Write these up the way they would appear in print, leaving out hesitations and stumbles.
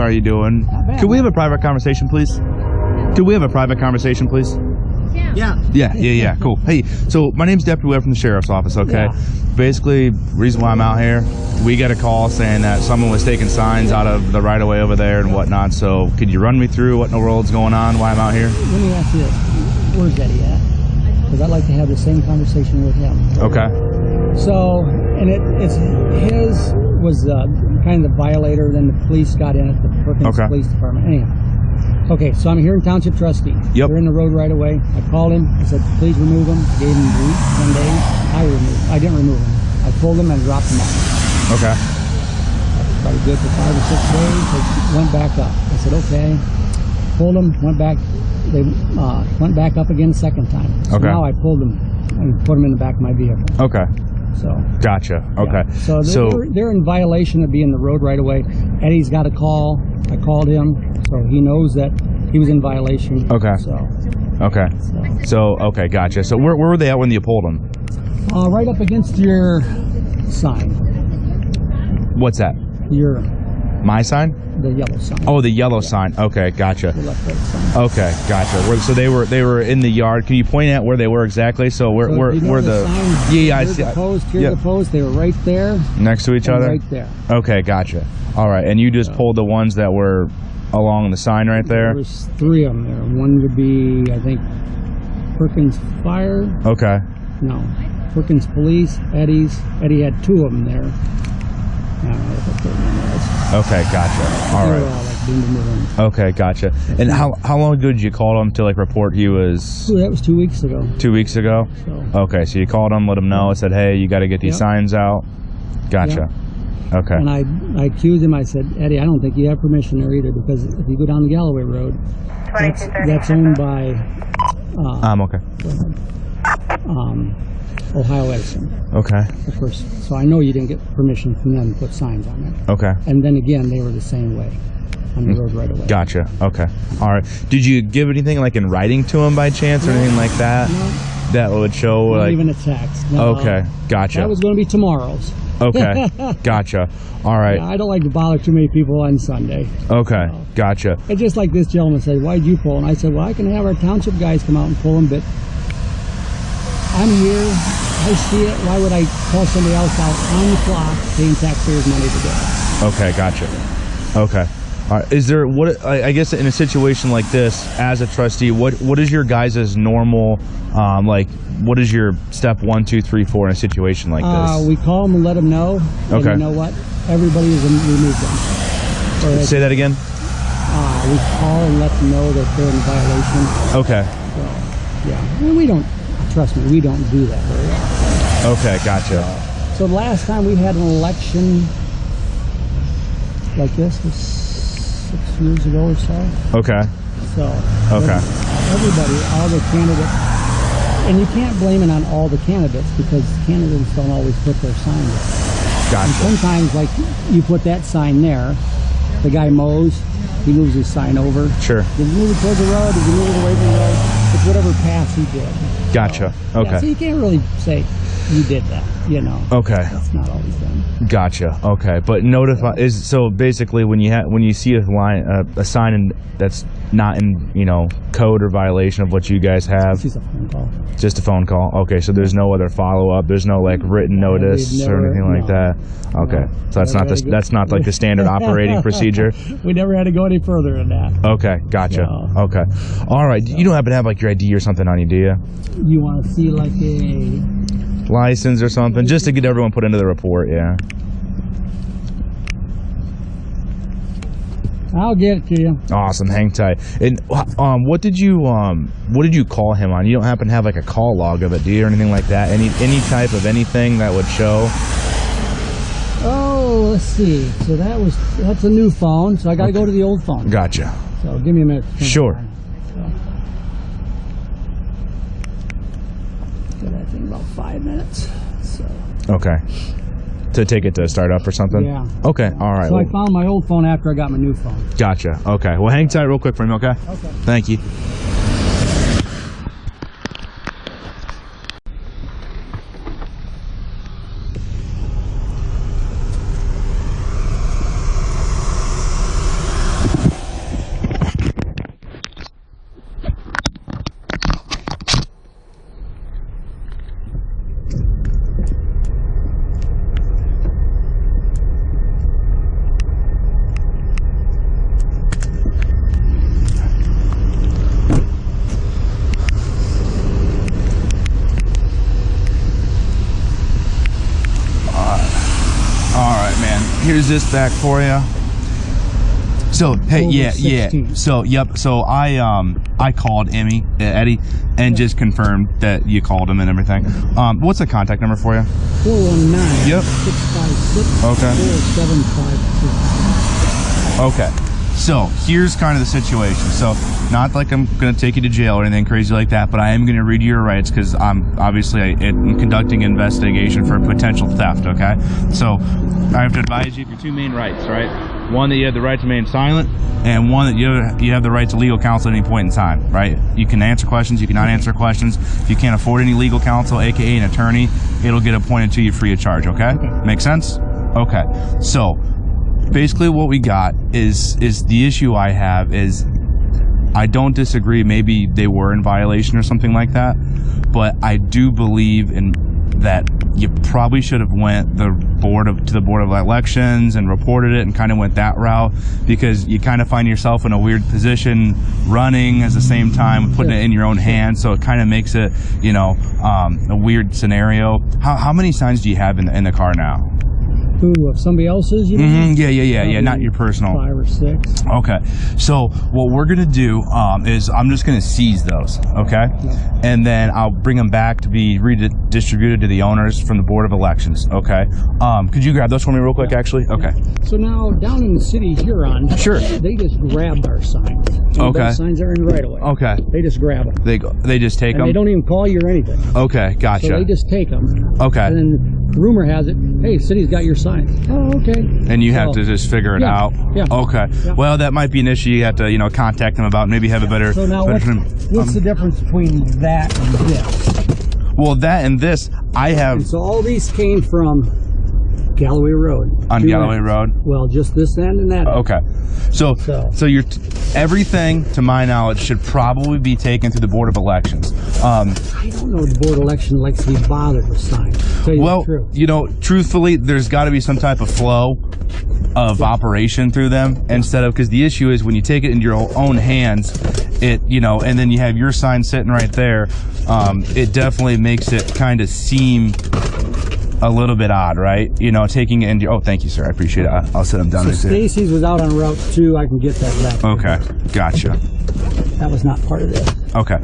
are you doing? Could we have a private conversation, please? Could we have a private conversation, please? Yeah, cool. Hey, so my name's Deputy Webb from the Sheriff's Office, okay? Yeah. Basically, reason why I'm out here, we got a call saying that someone was taking signs out of the right-of-way over there and whatnot, so could you run me through what in the world's going on, why I'm out here? Let me ask you this. Where's Eddie at? Because I'd like to have the same conversation with him. Okay. So, and it's his was kind of the violator, then the police got in at the Perkins Police Department. Anyhow. Okay, so I'm here in Township Trustee. Yep. We're in the road right away. I called him. I said, please remove him. I gave him 10 days. I didn't remove him. I pulled him and dropped him off. Okay. Probably good for 5 or 6 days. They went back up. I said, okay. Pulled him, went back. They went back up again a second time. So now I pulled them and put them in the back of my vehicle. Okay. So. Gotcha. Okay. Yeah. So they're in violation of being the road right away. Eddie's got a call. I called him, so he knows that he was in violation. Okay. So okay, gotcha. So where were they at when you pulled them? Right up against your sign. What's that? My sign? The yellow sign. Oh, the yellow sign. Okay, gotcha. The left right sign. Okay, gotcha. So they were in the yard. Can you point out where they were exactly? So where the sign, I see. Here's the post. They were right there. Next to each other. Right there. Okay, gotcha. All right, and you just pulled the ones that were along the sign right there. There was 3 of them there. One would be, I think, Perkins Fire. Okay. No, Perkins Police. Eddie's. Eddie had 2 of them there. I don't know what the third one was. Okay, gotcha. All right. Okay, gotcha. And how long ago did you call him to report he was? That was 2 weeks ago. 2 weeks ago. So. Okay, so you called him, let him know, said, hey, you got to get these signs out. Gotcha. Okay. And I accused him. I said, Eddie, I don't think you have permission there either, because if you go down the Galloway Road, that's owned by. Okay. Ohio Edison. Okay. So I know you didn't get permission from them to put signs on it. Okay. And then again, they were the same way on the road right away. Gotcha. Okay. All right. Did you give anything in writing to him by chance or anything like that? No. That would show Not even a text. No. Okay. Gotcha. That was going to be tomorrow's. Okay. Gotcha. All right. Yeah, I don't like to bother too many people on Sunday. Okay. Gotcha. It's just like this gentleman said, why'd you pull? And I said, well, I can have our township guys come out and pull them, but I'm here. I see it. Why would I call somebody else out on the clock paying taxpayers money to do it? Okay, gotcha. Okay. All right. Is there I guess in a situation like this, as a trustee, what is your guys' normal what is your step 1, 2, 3, 4 in a situation like this? We call them and let them know. And you know what? Everybody is removed them. Say that again. We call and let them know that they're in violation. Okay. So, yeah. And we don't. Trust me, we don't do that very often. Okay, gotcha. So the last time we had an election like this was 6 years ago or so. Okay. So everybody, all the candidates, and you can't blame it on all the candidates because candidates don't always put their signs up. Gotcha. And sometimes, you put that sign there, the guy mows, he moves his sign over. Sure. Did he move it towards the road? Did he move it away from the road? It's whatever path he did. Gotcha. So, okay. So you can't really say you did that, Okay. That's not always done. Gotcha. Okay. But notify so basically when you see a sign that's not in code or violation of what you guys have. It's just a phone call. Just a phone call. Okay. So there's no other follow up. There's no written notice or anything like that. Okay. So that's not the standard operating procedure. We never had to go any further than that. Okay. Gotcha. So, okay. All right. You don't happen to have your ID or something on you, do you? You want to see a license or something, just to get everyone put into the report, yeah. I'll get it to you. Awesome, hang tight. And what did you call him on? You don't happen to have a call log of it, do you, or anything like that? Any type of anything that would show? Oh, let's see. So that's a new phone, so I got to go to the old phone. Gotcha. So give me a minute. Sure. That thing about 5 minutes. So. Okay. To take it to start up or something? Yeah. Okay, all right. So I found my old phone after I got my new phone. Gotcha. Okay. Well, hang tight real quick for me, okay? Okay. Thank you. Here's this back for you. So hey, yeah. So yep. So I called Eddie, and just confirmed that you called him and everything. What's the contact number for you? 419. Yep. 656. Okay. 4752. Okay. So here's kind of the situation. So not like I'm going to take you to jail or anything crazy like that, but I am going to read you your rights because I'm obviously conducting an investigation for potential theft, okay? So I have to advise you of your two main rights, right? One, that you have the right to remain silent, and one, that you have the right to legal counsel at any point in time, right? You can answer questions, you cannot answer questions. If you can't afford any legal counsel, aka an attorney, it'll get appointed to you free of charge, okay? Make sense? Okay. So basically what we got is the issue I have is I don't disagree, maybe they were in violation or something like that, but I do believe in that you probably should have went to the Board of Elections and reported it and kind of went that route, because you kind of find yourself in a weird position running at the same time, putting it in your own hands, so it kind of makes it, you know, a weird scenario. How many signs do you have in the car now? Who, of somebody else's, you know? Yeah, not your personal. 5 or 6. Okay, so what we're going to do is I'm just going to seize those, okay? Yeah. And then I'll bring them back to be redistributed to the owners from the Board of Elections, okay? Could you grab those for me real quick, actually? Okay. So now, down in the city of Huron, sure, they just grabbed our signs. Okay. Those signs are in right away. Okay. They just grab them. They just take and them? they don't even call you or anything. Okay, gotcha. So they just take them. Okay. And then rumor has it, hey, city's got your signs. Oh, okay. And you have to just figure it out? Yeah. Okay. Yeah. Well, that might be an issue you have to, you know, contact them about, maybe have a better... So now, what's the difference between that and this? Well, that and this, I have... And so all these came from Galloway Road. On Galloway Road? Well, just this end and that end. Okay. So you're everything, to my knowledge, should probably be taken through the Board of Elections. I don't know if the Board of Elections likes to be bothered with signs. Well, you know, truthfully, there's got to be some type of flow of operation through them, instead of, because the issue is when you take it into your own hands, it, you know, and then you have your sign sitting right there, it definitely makes it kind of seem a little bit odd, right? You know, taking it into... Oh, thank you, sir. I appreciate it. I'll sit them down. So Stacy's was out on Route 2. I can get that back. Okay, gotcha. That was not part of this. Okay.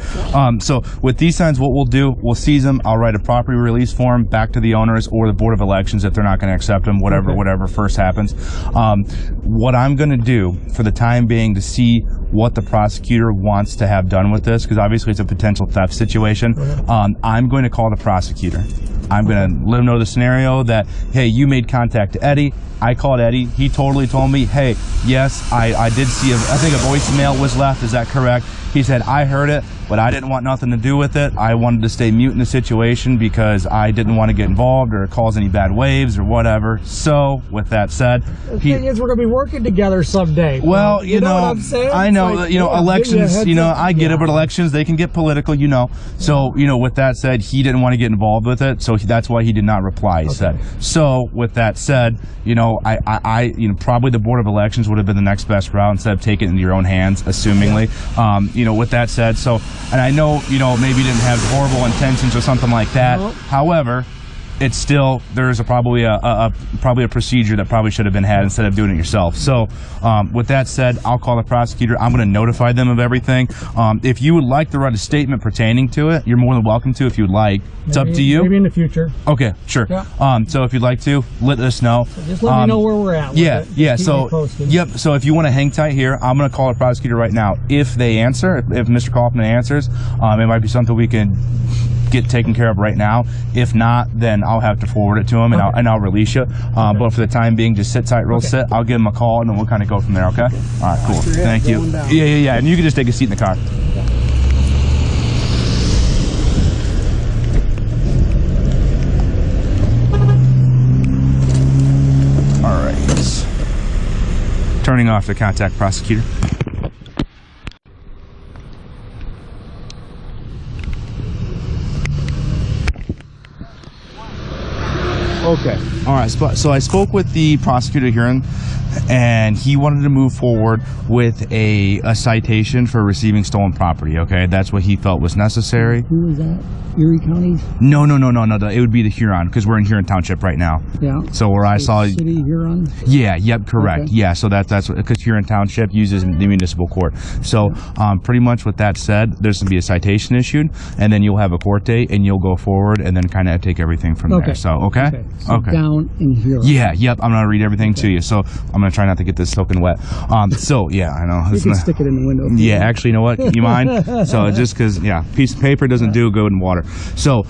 So with these signs, what we'll do, we'll seize them. I'll write a property release form back to the owners or the Board of Elections if they're not going to accept them, whatever first happens. What I'm going to do for the time being to see what the prosecutor wants to have done with this, because obviously it's a potential theft situation, I'm going to call the prosecutor. I'm going to let him know the scenario that, hey, you made contact to Eddie. I called Eddie. He totally told me, hey, yes, I did see, I think a voicemail was left. Is that correct? He said, I heard it, but I didn't want nothing to do with it. I wanted to stay mute in the situation because I didn't want to get involved or cause any bad waves or whatever. So, with that said... The thing is, we're going to be working together someday. Well, you know what I'm saying? I know, like, you know, elections, you know, I get it, but elections, they can get political, you know. So, you know, with that said, he didn't want to get involved with it, so that's why he did not reply, he said. So, with that said, you know, you know, probably the Board of Elections would have been the next best route instead of taking it into your own hands, assumingly. You know, with that said, so, and I know, you know, maybe you didn't have horrible intentions or something like that. However, it's still, there's probably a procedure that probably should have been had instead of doing it yourself. So with that said, I'll call the prosecutor. I'm going to notify them of everything. If you would like to write a statement pertaining to it, you're more than welcome to if you'd like. It's up to you. Maybe in the future. Okay, sure. Yeah. So if you'd like to, let us know. So just let me know where we're at. Yeah. So yep. So if you want to hang tight here, I'm going to call the prosecutor right now. If they answer, if Mr. Kaufman answers, it might be something we can get taken care of right now. If not, then I'll have to forward it to him and I'll release you. But for the time being, just sit tight, sit. I'll give him a call and then we'll kind of go from there. Okay. All right. Cool. Thank you. Yeah. And you can just take a seat in the car. All right. Turning off the contact prosecutor. Okay. All right. So I spoke with the prosecutor here, and he wanted to move forward with a citation for receiving stolen property. Okay, that's what he felt was necessary. Who was that? Erie County? No. It would be the Huron, because we're in Huron Township right now. Yeah. So where I saw. City Huron? Yeah. Yep. Correct. Okay. Yeah. So that's because Huron Township uses the municipal court. So pretty much with that said, there's going to be a citation issued, and then you'll have a court date, and you'll go forward, and then kind of take everything from there. So okay. So down in Huron. Yeah. Yep. I'm going to read everything to you. So I'm going to try not to get this soaking wet. So yeah, I know. You can stick it in the window. Yeah. Actually, you know what? You mind? So just because, piece of paper doesn't do good in water. So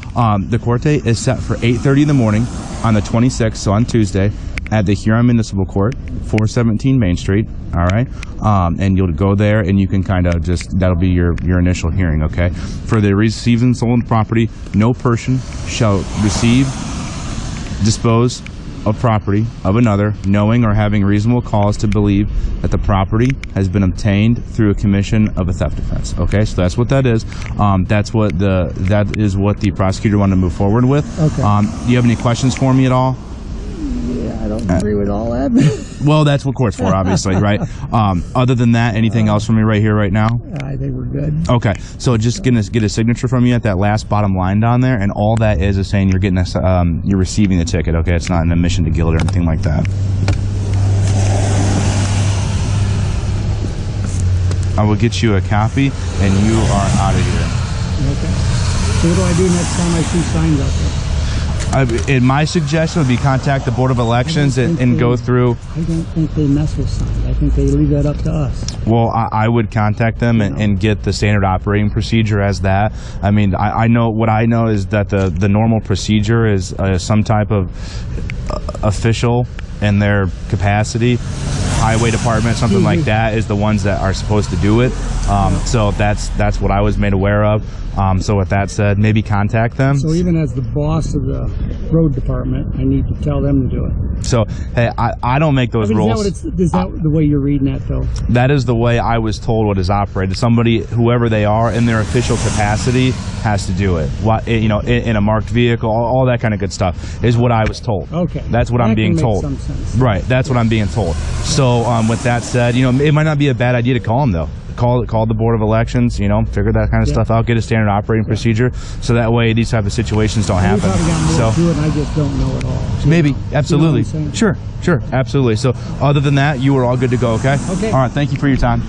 the court date is set for 8:30 in the morning on the 26th, so on Tuesday, at the Huron Municipal Court, 417 Main Street. All right, and you'll go there, and you can kind of that'll be your initial hearing. Okay, for the receiving stolen property, no person shall receive, dispose of property of another, knowing or having reasonable cause to believe that the property has been obtained through a commission of a theft offense. Okay, so that's what that is. That is what the prosecutor wanted to move forward with. Okay. Do you have any questions for me at all? Yeah, I don't agree with all that. Well, that's what court's for, obviously, right? Other than that, anything else from me right here, right now? I think we're good. Okay, so just get a signature from you at that last bottom line down there, and all that is saying you're getting you're receiving the ticket. Okay, it's not an admission to guilt or anything like that. I will get you a copy, and you are out of here. Okay. So what do I do next time I see signs out there? My suggestion would be contact the Board of Elections and go through. I don't think they mess with signs. I think they leave that up to us. Well, I would contact them and get the standard operating procedure as that. I mean, I know what I know is that the normal procedure is some type of official in their capacity, highway department, something like that, is the ones that are supposed to do it. So that's what I was made aware of. So with that said, maybe contact them. So even as the boss of the road department, I need to tell them to do it. So, hey, I don't make those rules. Is that the way you're reading that, Phil? That is the way I was told what is operated. Somebody, whoever they are, in their official capacity, has to do it. In a marked vehicle, all that kind of good stuff is what I was told. Okay. That's what I'm being told. Some sense. Right. That's what I'm being told. So, with that said, it might not be a bad idea to call them, though. Call the Board of Elections, figure that kind of stuff out, get a standard operating procedure, so that way these type of situations don't happen. Probably got more to it, and I just don't know it all. Maybe, absolutely. Sure, absolutely. So other than that, you are all good to go, okay? Okay. All right, thank you for your time.